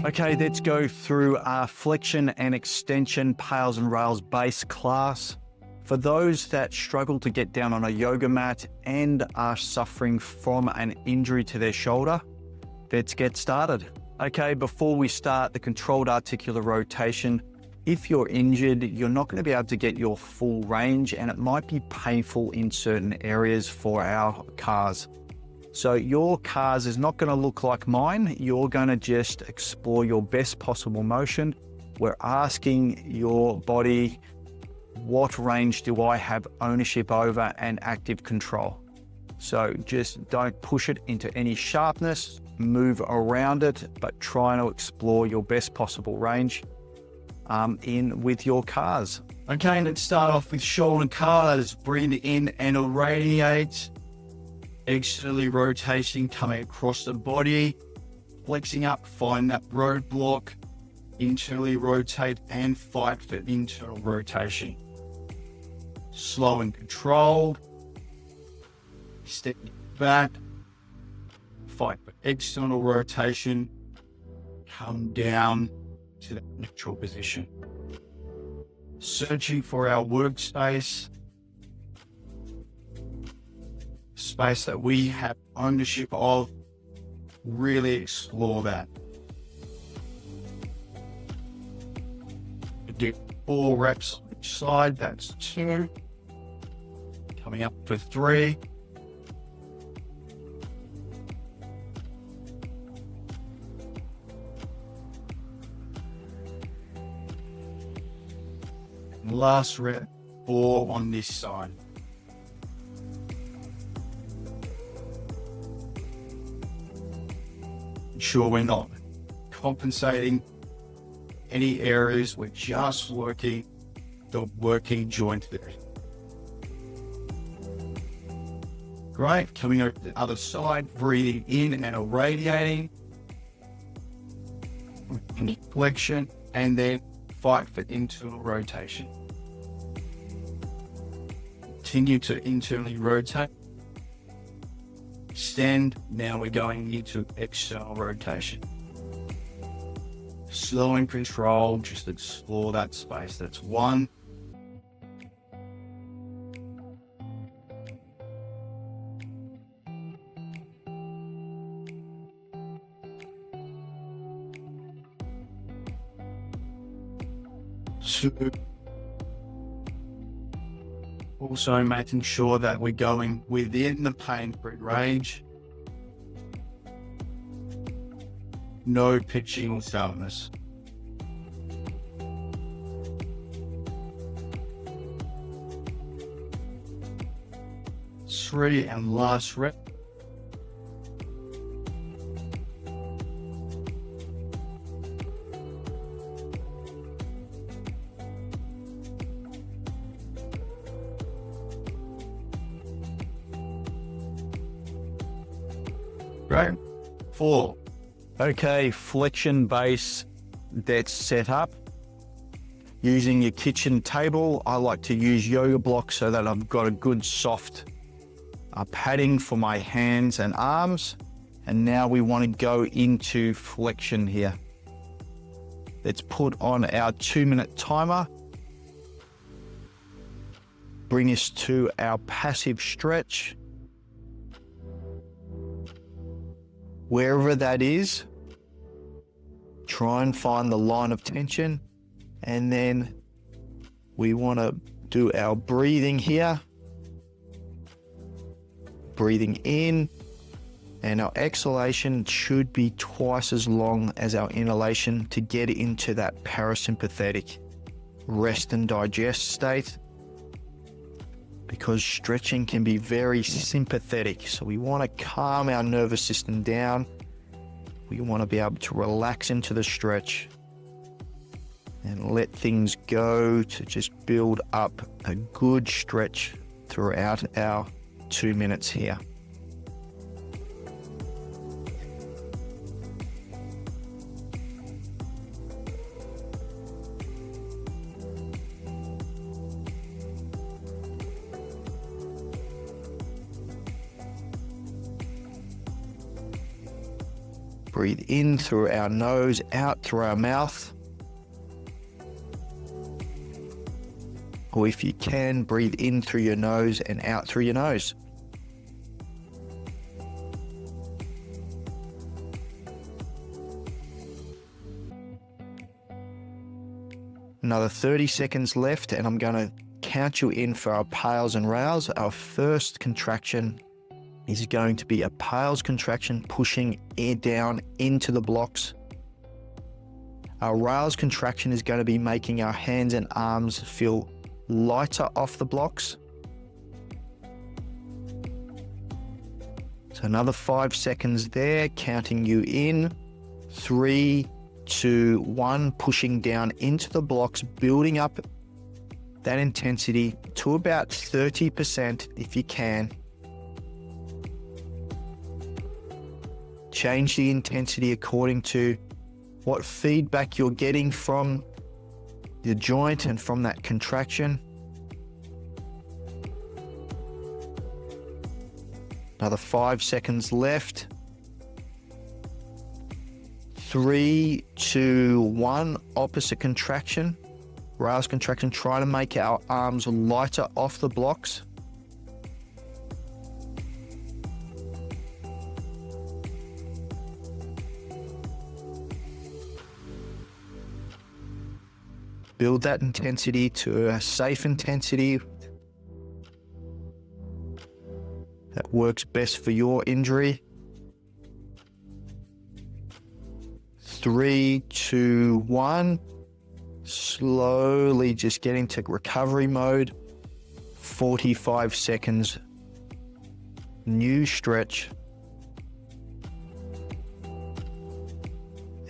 Okay, let's go through our flexion and extension PAILs and RAILs base class. For those that struggle to get down on a yoga mat and are suffering from an injury to their shoulder, let's get started. Okay, before we start the controlled articular rotation, if you're injured, you're not going to be able to get your full range and it might be painful in certain areas for our CARS. So your CARS is not going to look like mine. You're going to just explore your best possible motion. We're asking your body, what range do I have ownership over and active control? So just don't push it into any sharpness, move around it, but try to explore your best possible range in with your CARS. Okay, let's start off with shoulder CARS. Breathe in and irradiate. Externally rotating, coming across the body, flexing up, find that roadblock, internally rotate and fight for internal rotation. Slow and controlled, step back, fight for external rotation, come down to the neutral position. Searching for our workspace, space that we have ownership of, really explore that. Do 4 reps on each side, that's 2. Coming up for 3. And last rep, 4 on this side. Ensure we're not compensating any areas, we're just working the working joint there. Great, coming over to the other side, breathing in and irradiating, flexion, and then fight for internal rotation. Continue to internally rotate. Extend, now we're going into external rotation. Slow and controlled, just explore that space. That's 1. Two. Also making sure that we're going within the pain-free range. No pitching or sharpness. Three and last rep. Great. 4. Okay, flexion base that's set up. Using your kitchen table, I like to use yoga blocks so that I've got a good soft padding for my hands and arms. And now we want to go into flexion here. Let's put on our 2-minute timer. Bring us to our passive stretch. Wherever that is, try and find the line of tension, and then we want to do our breathing here. Breathing in, and our exhalation should be twice as long as our inhalation to get into that parasympathetic rest and digest state, because stretching can be very sympathetic. So we want to calm our nervous system down. We want to be able to relax into the stretch and let things go to just build up a good stretch throughout our 2 minutes here. Breathe in through our nose, out through our mouth. Or if you can, breathe in through your nose and out through your nose. Another 30 seconds left, and I'm going to count you in for our PAILs and RAILs. Our first contraction is going to be a PAILs contraction, pushing air down into the blocks. Our RAILs contraction is going to be making our hands and arms feel lighter off the blocks. So another 5 seconds there, counting you in. 3, 2, 1, pushing down into the blocks, building up that intensity to about 30% if you can. Change the intensity according to what feedback you're getting from the joint and from that contraction. Another 5 seconds left. 3, 2, 1, opposite contraction. RAILs contraction, try to make our arms lighter off the blocks. Build that intensity to a safe intensity that works best for your injury. 3, 2, 1. Slowly just get into recovery mode. 45 seconds. New stretch.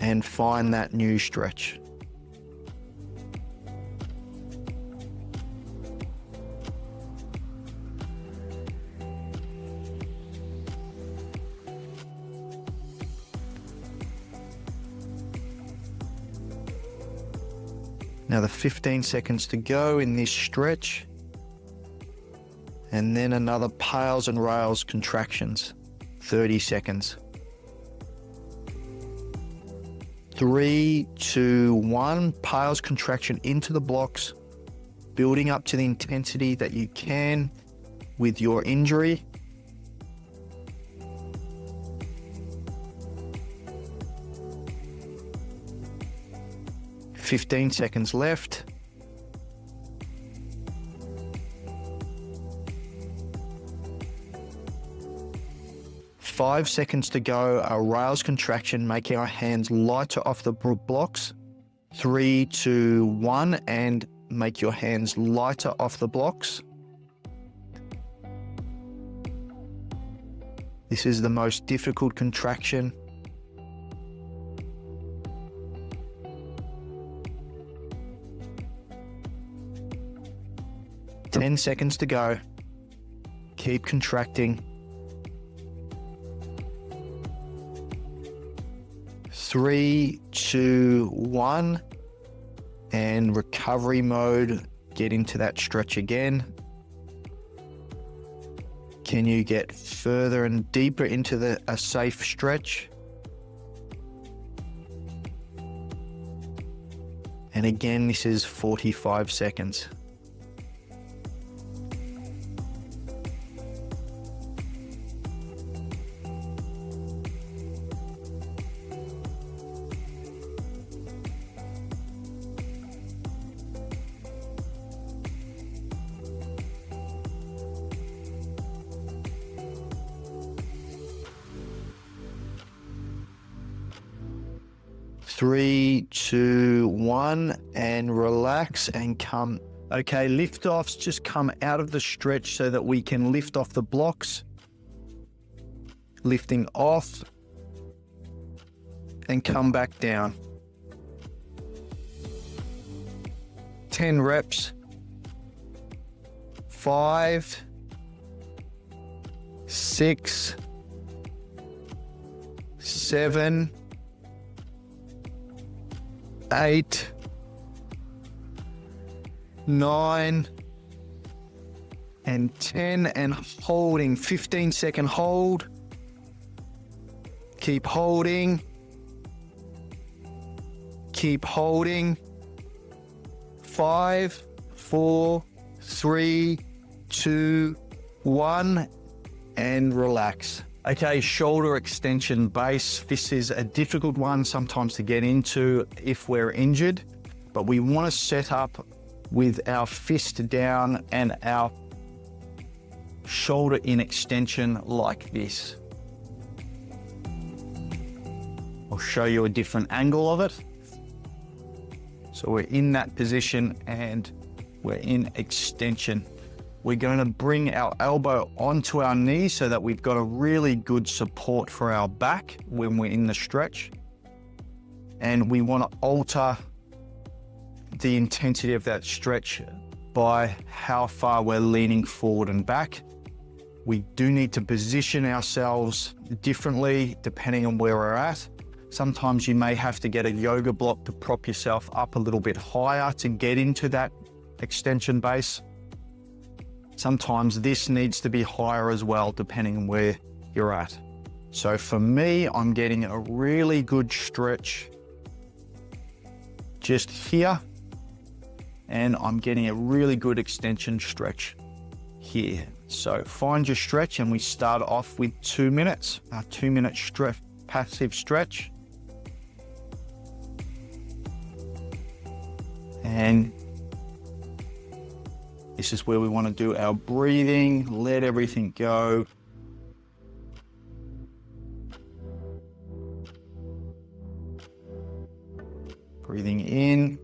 And find that new stretch. Another 15 seconds to go in this stretch. And then another PAILs and RAILs contractions. 30 seconds. 3, 2, 1. PAILs contraction into the blocks. Building up to the intensity that you can with your injury. Fifteen seconds left. Five seconds to go. Our RAILs contraction, making our hands lighter off the blocks. 3, 2, 1, and make your hands lighter off the blocks. This is the most difficult contraction. 10 seconds to go. Keep contracting. 3, 2, 1. And recovery mode. Get into that stretch again. Can you get further and deeper into a safe stretch? And again, this is 45 seconds. Three, 2, 1, and relax and come. Okay, lift offs, just come out of the stretch so that we can lift off the blocks. Lifting off and come back down. 10 reps. 5, 6, 7, 8, 9, and 10, and holding. 15-second hold. Keep holding. Keep holding. 5, 4, 3, 2, 1, and relax. Okay, shoulder extension base. This is a difficult one sometimes to get into if we're injured, but we want to set up with our fist down and our shoulder in extension like this. I'll show you a different angle of it. So we're in that position and we're in extension. We're going to bring our elbow onto our knee so that we've got a really good support for our back when we're in the stretch. And we want to alter the intensity of that stretch by how far we're leaning forward and back. We do need to position ourselves differently depending on where we're at. Sometimes you may have to get a yoga block to prop yourself up a little bit higher to get into that extension base. Sometimes this needs to be higher as well, depending on where you're at. So for me, I'm getting a really good stretch just here, and I'm getting a really good extension stretch here. So find your stretch, and we start off with 2 minutes, a 2-minute stretch, passive stretch. And this is where we want to do our breathing, let everything go. Breathing in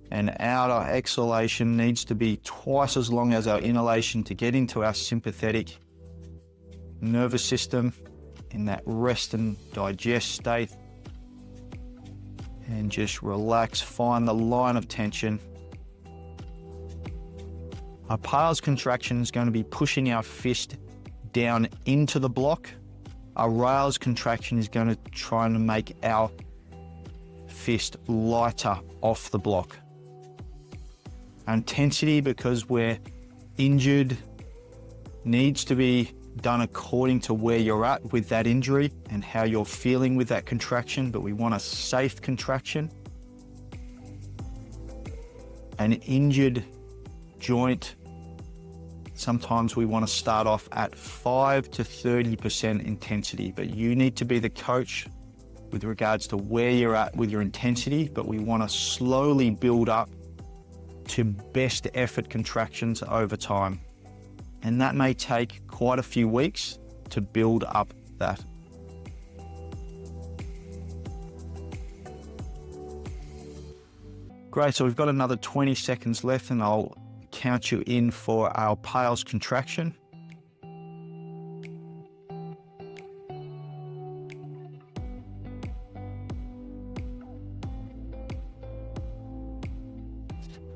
and out. Our exhalation needs to be twice as long as our inhalation to get into our sympathetic nervous system in that rest and digest state. And just relax, find the line of tension. Our PAILs contraction is going to be pushing our fist down into the block. Our RAILs contraction is going to try and make our fist lighter off the block. Our intensity, because we're injured, needs to be done according to where you're at with that injury and how you're feeling with that contraction, but we want a safe contraction. An injured joint, sometimes we want to start off at 5 to 30% intensity, but you need to be the coach with regards to where you're at with your intensity, but we want to slowly build up to best effort contractions over time. And that may take quite a few weeks to build up that. Great, so we've got another 20 seconds left and I'll count you in for our PAILs contraction.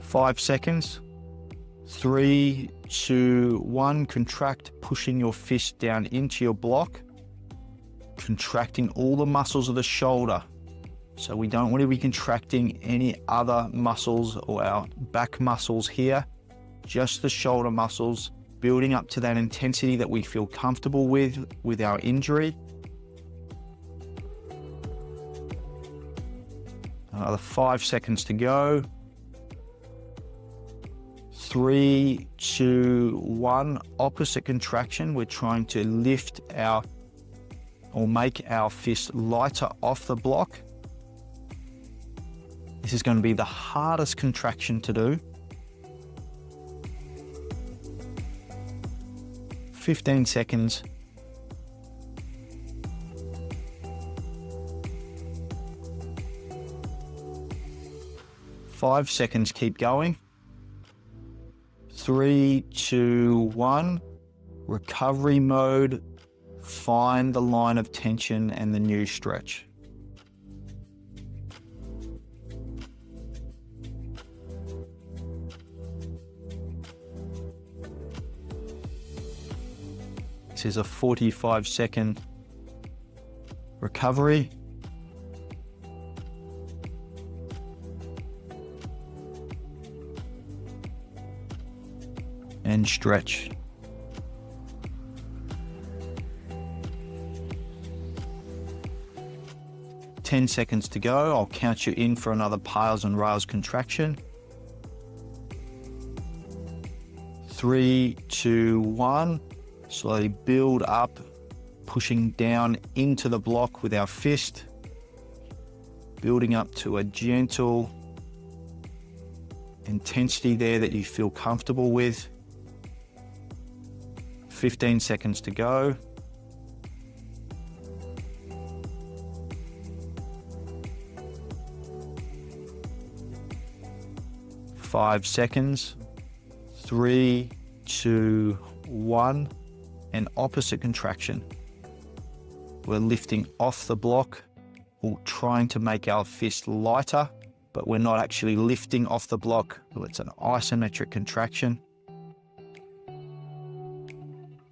Five seconds. 3, 2, 1. Contract, pushing your fist down into your block. Contracting all the muscles of the shoulder. So we don't want to be contracting any other muscles or our back muscles here, just the shoulder muscles, building up to that intensity that we feel comfortable with our injury. Another 5 seconds to go. 3, 2, 1. Opposite contraction. We're trying to lift or make our fist lighter off the block. This is going to be the hardest contraction to do. 15 seconds. Five seconds, keep going. 3, 2, 1. Recovery mode. Find the line of tension and the new stretch. This is a 45-second recovery. And stretch. 10 seconds to go. I'll count you in for another PAILs and RAILs contraction. 3, 2, 1. Slowly build up, pushing down into the block with our fist, building up to a gentle intensity there that you feel comfortable with. 15 seconds to go. 5 seconds. 3, 2, 1. And opposite contraction. We're lifting off the block, or trying to make our fist lighter, but we're not actually lifting off the block. So it's an isometric contraction.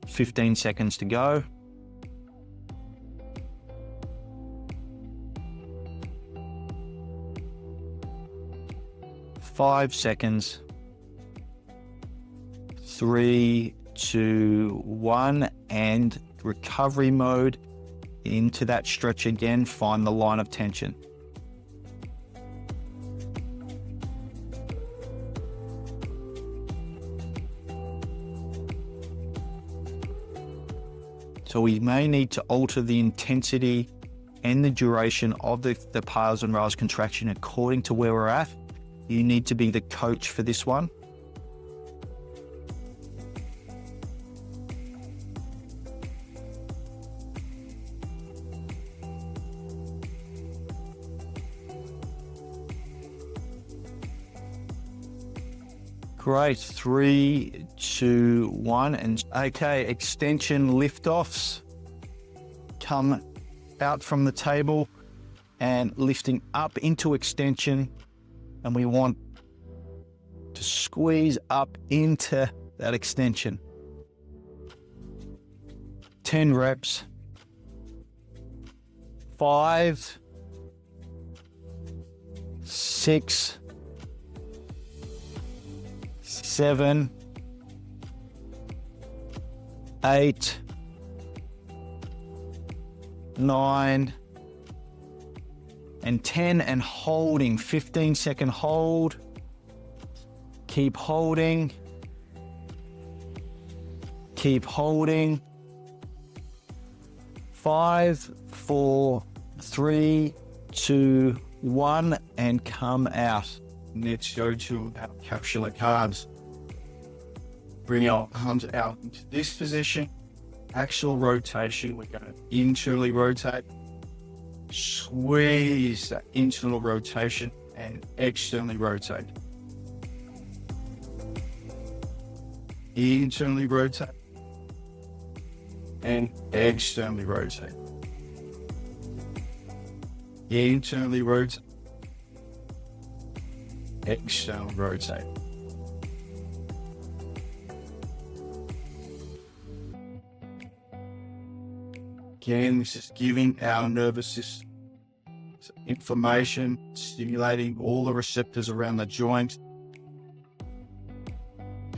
15 seconds to go. 5 seconds. 3, 2, 1, and recovery mode. Into that stretch again, find the line of tension. So we may need to alter the intensity and the duration of the PAILs and RAILs contraction according to where we're at. You need to be the coach for this one. Great, 3, 2, 1, and okay, extension liftoffs. Come out from the table and lifting up into extension, and we want to squeeze up into that extension. 10 reps. 5, 6, 7, 8, 9, and 10, and holding. 15-second hold. Keep holding. Keep holding. 5, 4, 3, 2, 1, and come out. Let's go to our capsular CARS. Bring our arms out into this position. Axial rotation. We're going to internally rotate. Squeeze that internal rotation and externally rotate. Internally rotate and externally rotate. Internally rotate. External rotate. Again, this is giving our nervous system information, stimulating all the receptors around the joint,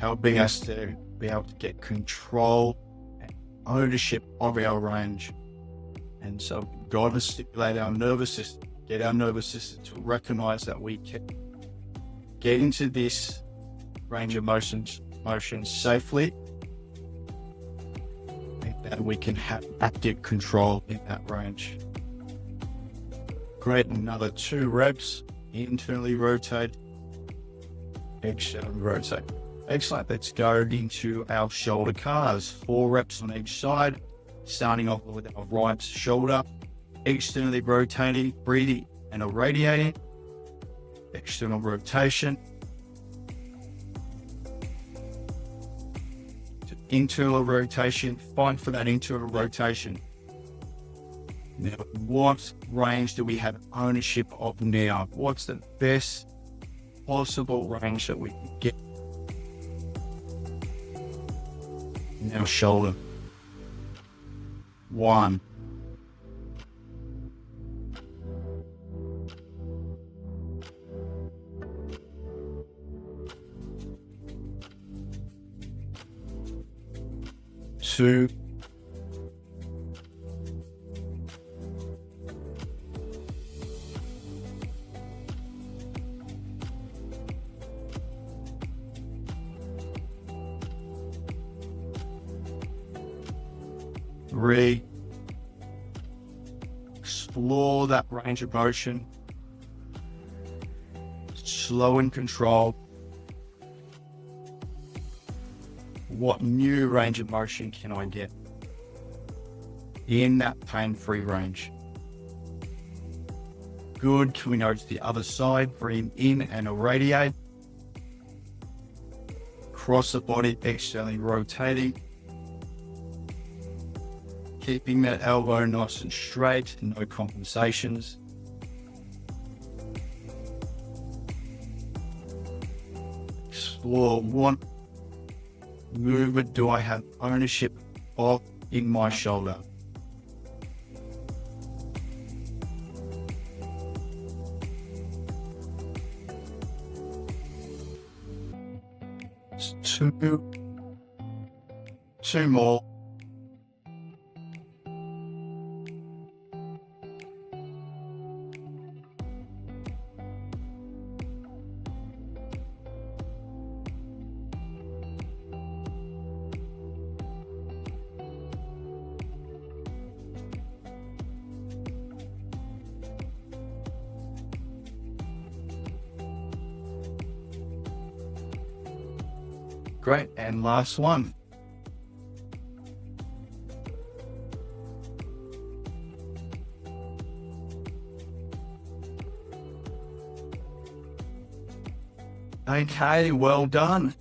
helping us to be able to get control and ownership of our range. And so we've got to stimulate our nervous system, get our nervous system to recognize that we can get into this range of motion safely, and that we can have active control in that range. Great, another 2 reps, internally rotate, externally rotate. Excellent, let's go into our shoulder CARS. 4 reps on each side, starting off with our right shoulder, externally rotating, breathing and irradiating. External rotation to internal rotation. Find for that internal rotation. Now, what range do we have ownership of now? What's the best possible range that we can get in our shoulder? 1, 2, 3, 3. Explore that range of motion. Slow and controlled. What new range of motion can I get in that pain-free range? Good. Can we go to the other side? Breathe in and irradiate. Cross the body, externally rotating. Keeping that elbow nice and straight, no compensations. Explore what movement do I have ownership of in my shoulder. Two more. Great, and last one. Okay, well done.